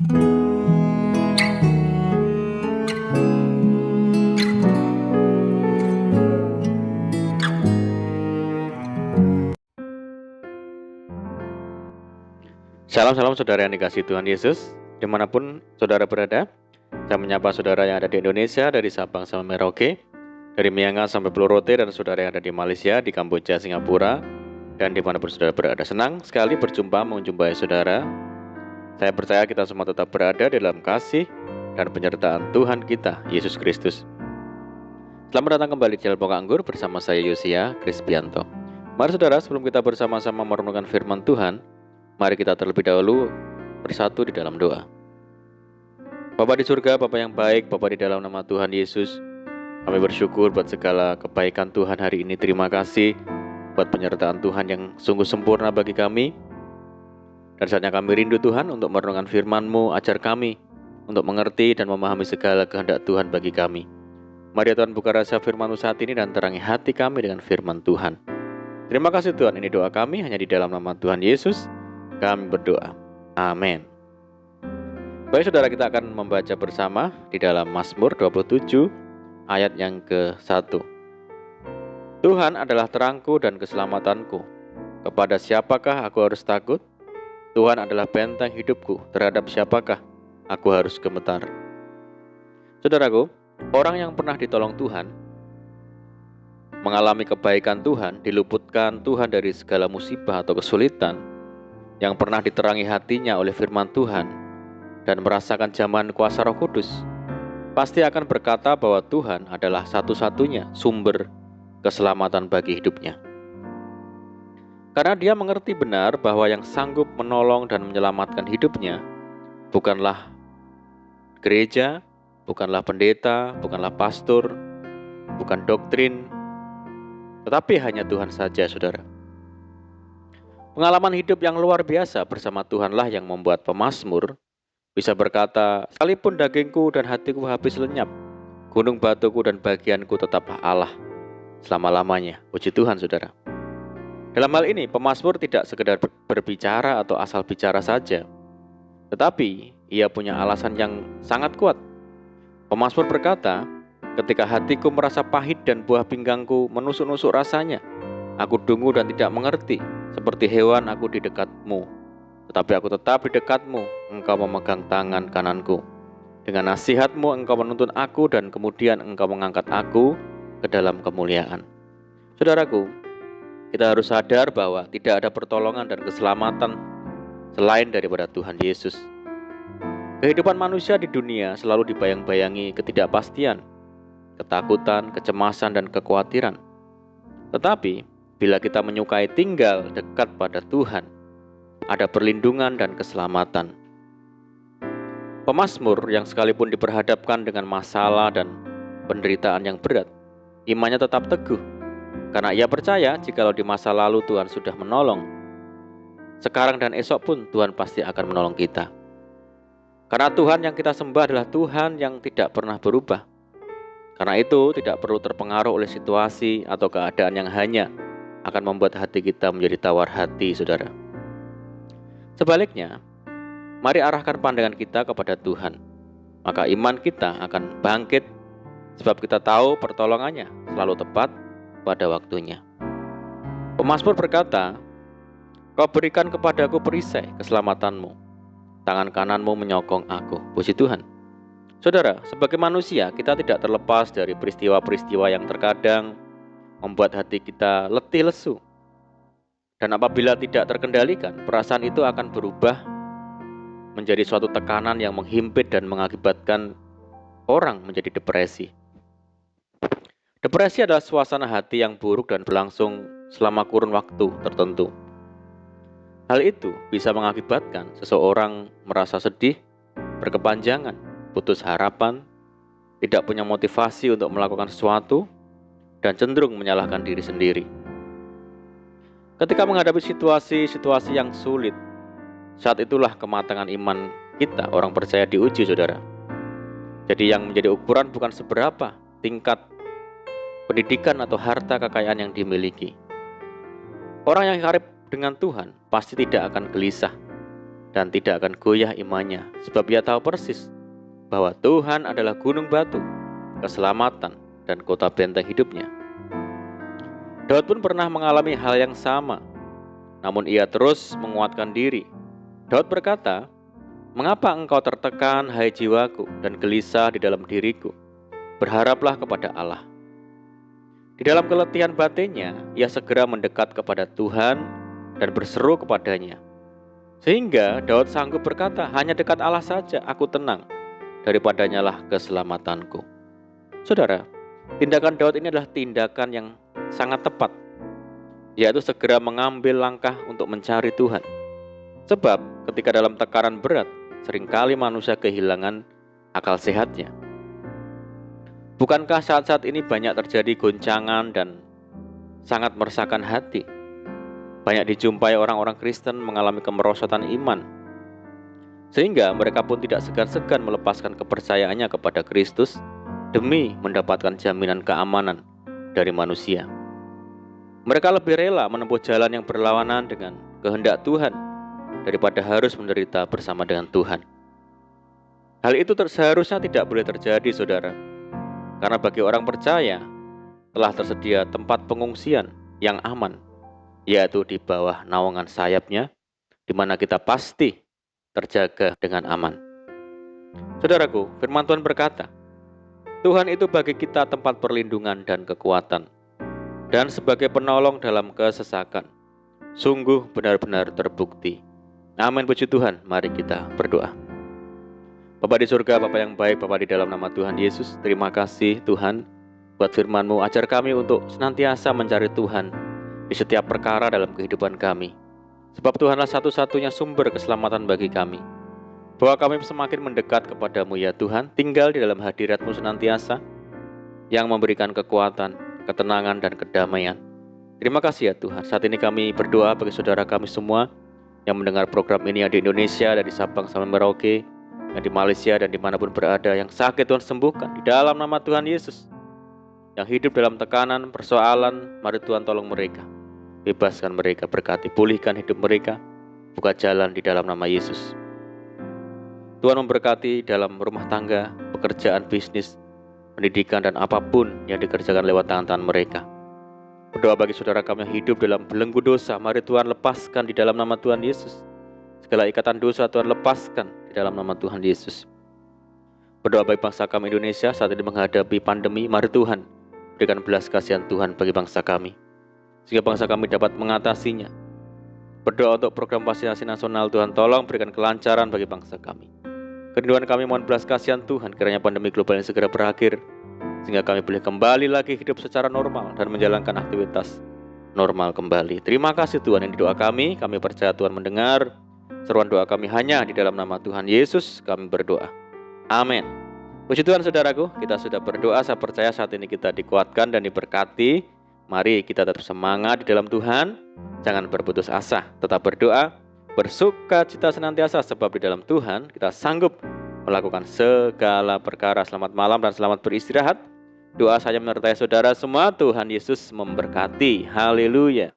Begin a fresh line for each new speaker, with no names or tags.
Salam saudara yang dikasihi Tuhan Yesus, dimanapun saudara berada. Saya menyapa saudara yang ada di Indonesia, dari Sabang sampai Merauke, dari Miangas sampai Pulau Rote, dan saudara yang ada di Malaysia, di Kamboja, Singapura, dan dimanapun saudara berada. Senang sekali menjumpai saudara. Saya percaya kita semua tetap berada dalam kasih dan penyertaan Tuhan kita, Yesus Kristus. Selamat datang kembali di Channel Pokok Anggur bersama saya Yosia Krispianto. Mari saudara, sebelum kita bersama-sama merenungkan firman Tuhan, mari kita terlebih dahulu bersatu di dalam doa. Bapa di surga, Bapa yang baik, Bapa di dalam nama Tuhan Yesus, kami bersyukur buat segala kebaikan Tuhan hari ini. Terima kasih buat penyertaan Tuhan yang sungguh sempurna bagi kami. Dan saatnya kami rindu Tuhan untuk merenungkan firman-Mu. Ajar kami untuk mengerti dan memahami segala kehendak Tuhan bagi kami. Mari Tuhan buka rasa firman-Mu saat ini dan terangi hati kami dengan firman Tuhan. Terima kasih Tuhan, ini doa kami hanya di dalam nama Tuhan Yesus kami berdoa. Amin. Baik saudara, kita akan membaca bersama di dalam Mazmur 27 ayat yang ke-1. Tuhan adalah terangku dan keselamatanku. Kepada siapakah aku harus takut? Tuhan adalah benteng hidupku. Terhadap siapakah aku harus gemetar? Saudaraku, orang yang pernah ditolong Tuhan, mengalami kebaikan Tuhan, diluputkan Tuhan dari segala musibah atau kesulitan, yang pernah diterangi hatinya oleh firman Tuhan dan merasakan jamahan kuasa Roh Kudus, pasti akan berkata bahwa Tuhan adalah satu-satunya sumber keselamatan bagi hidupnya. Karena dia mengerti benar bahwa yang sanggup menolong dan menyelamatkan hidupnya bukanlah gereja, bukanlah pendeta, bukanlah pastor, bukan doktrin, tetapi hanya Tuhan saja, saudara. Pengalaman hidup yang luar biasa bersama Tuhanlah yang membuat pemazmur bisa berkata, sekalipun dagingku dan hatiku habis lenyap, gunung batuku dan bagianku tetaplah Allah selama-lamanya. Puji Tuhan, saudara. Dalam hal ini, pemazmur tidak sekedar berbicara atau asal bicara saja, tetapi ia punya alasan yang sangat kuat. Pemazmur berkata, ketika hatiku merasa pahit dan buah pinggangku menusuk-nusuk rasanya, aku dungu dan tidak mengerti, seperti hewan aku di dekatmu. Tetapi aku tetap di dekatmu, engkau memegang tangan kananku. Dengan nasihatmu engkau menuntun aku dan kemudian engkau mengangkat aku ke dalam kemuliaan. Saudaraku, kita harus sadar bahwa tidak ada pertolongan dan keselamatan selain daripada Tuhan Yesus. Kehidupan manusia di dunia selalu dibayang-bayangi ketidakpastian, ketakutan, kecemasan, dan kekhawatiran. Tetapi bila kita menyukai tinggal dekat pada Tuhan, ada perlindungan dan keselamatan. Pemazmur yang sekalipun diperhadapkan dengan masalah dan penderitaan yang berat, imannya tetap teguh, karena ia percaya jikalau di masa lalu Tuhan sudah menolong, sekarang dan esok pun Tuhan pasti akan menolong kita. Karena Tuhan yang kita sembah adalah Tuhan yang tidak pernah berubah. Karena itu tidak perlu terpengaruh oleh situasi atau keadaan yang hanya akan membuat hati kita menjadi tawar hati, saudara. Sebaliknya, mari arahkan pandangan kita kepada Tuhan. Maka iman kita akan bangkit, sebab kita tahu pertolongannya selalu tepat pada waktunya. Pemazmur berkata, kau berikan kepadaku perisai keselamatanmu, tangan kananmu menyokong aku. Puji Tuhan. Saudara, sebagai manusia kita tidak terlepas dari peristiwa-peristiwa yang terkadang membuat hati kita letih lesu. Dan apabila tidak terkendalikan, perasaan itu akan berubah menjadi suatu tekanan yang menghimpit dan mengakibatkan orang menjadi depresi. Depresi adalah suasana hati yang buruk dan berlangsung selama kurun waktu tertentu. Hal itu bisa mengakibatkan seseorang merasa sedih, berkepanjangan, putus harapan, tidak punya motivasi untuk melakukan sesuatu, dan cenderung menyalahkan diri sendiri. Ketika menghadapi situasi-situasi yang sulit, saat itulah kematangan iman kita, orang percaya, diuji, saudara. Jadi yang menjadi ukuran bukan seberapa tingkat pendidikan atau harta kekayaan yang dimiliki. Orang yang karib dengan Tuhan pasti tidak akan gelisah dan tidak akan goyah imannya, sebab ia tahu persis bahwa Tuhan adalah gunung batu, keselamatan, dan kota benteng hidupnya. Daud pun pernah mengalami hal yang sama, namun ia terus menguatkan diri. Daud berkata, "Mengapa engkau tertekan, hai jiwaku, dan gelisah di dalam diriku? Berharaplah kepada Allah." Di dalam keletihan batinnya, ia segera mendekat kepada Tuhan dan berseru kepadanya. Sehingga Daud sanggup berkata, "Hanya dekat Allah saja aku tenang, daripadanya lah keselamatanku." Saudara, tindakan Daud ini adalah tindakan yang sangat tepat, yaitu segera mengambil langkah untuk mencari Tuhan. Sebab ketika dalam tekanan berat, seringkali manusia kehilangan akal sehatnya. Bukankah saat-saat ini banyak terjadi goncangan dan sangat meresahkan hati? Banyak dijumpai orang-orang Kristen mengalami kemerosotan iman, sehingga mereka pun tidak segan-segan melepaskan kepercayaannya kepada Kristus demi mendapatkan jaminan keamanan dari manusia. Mereka lebih rela menempuh jalan yang berlawanan dengan kehendak Tuhan daripada harus menderita bersama dengan Tuhan. Hal itu seharusnya tidak boleh terjadi, saudara, karena bagi orang percaya telah tersedia tempat pengungsian yang aman, yaitu di bawah naungan sayapnya, di mana kita pasti terjaga dengan aman. Saudaraku, firman Tuhan berkata, Tuhan itu bagi kita tempat perlindungan dan kekuatan, dan sebagai penolong dalam kesesakan. Sungguh benar-benar terbukti. Amin, puji Tuhan. Mari kita berdoa. Bapa di surga, Bapa yang baik, Bapa di dalam nama Tuhan Yesus, terima kasih Tuhan buat firman-Mu. Ajar kami untuk senantiasa mencari Tuhan di setiap perkara dalam kehidupan kami. Sebab Tuhanlah satu-satunya sumber keselamatan bagi kami. Bahwa kami semakin mendekat kepadamu ya Tuhan, tinggal di dalam hadirat-Mu senantiasa, yang memberikan kekuatan, ketenangan, dan kedamaian. Terima kasih ya Tuhan. Saat ini kami berdoa bagi saudara kami semua yang mendengar program ini yang di Indonesia, dari Sabang sampai Merauke, yang di Malaysia dan dimanapun berada, yang sakit Tuhan sembuhkan di dalam nama Tuhan Yesus. Yang hidup dalam tekanan, persoalan, mari Tuhan tolong mereka, bebaskan mereka, berkati, pulihkan hidup mereka, buka jalan di dalam nama Yesus. Tuhan memberkati dalam rumah tangga, pekerjaan, bisnis, pendidikan, dan apapun yang dikerjakan lewat tangan-tangan mereka. Berdoa bagi saudara kami yang hidup dalam belenggu dosa, mari Tuhan lepaskan di dalam nama Tuhan Yesus. Segala ikatan dosa Tuhan lepaskan di dalam nama Tuhan Yesus. Berdoa bagi bangsa kami Indonesia saat ini menghadapi pandemi, mari Tuhan berikan belas kasihan Tuhan bagi bangsa kami, sehingga bangsa kami dapat mengatasinya. Berdoa untuk program vaksinasi nasional, Tuhan tolong berikan kelancaran bagi bangsa kami. Kerinduan kami mohon belas kasihan Tuhan, kiranya pandemi global ini segera berakhir, sehingga kami boleh kembali lagi hidup secara normal dan menjalankan aktivitas normal kembali. Terima kasih Tuhan yang di doa kami percaya Tuhan mendengar seruan doa kami hanya di dalam nama Tuhan Yesus kami berdoa. Amin. Puji Tuhan saudaraku, kita sudah berdoa, saya percaya saat ini kita dikuatkan dan diberkati. Mari kita tetap semangat di dalam Tuhan, jangan berputus asa, tetap berdoa, bersuka cita senantiasa, sebab di dalam Tuhan kita sanggup melakukan segala perkara. Selamat malam dan selamat beristirahat. Doa saya menyertai saudara semua. Tuhan Yesus memberkati. Haleluya.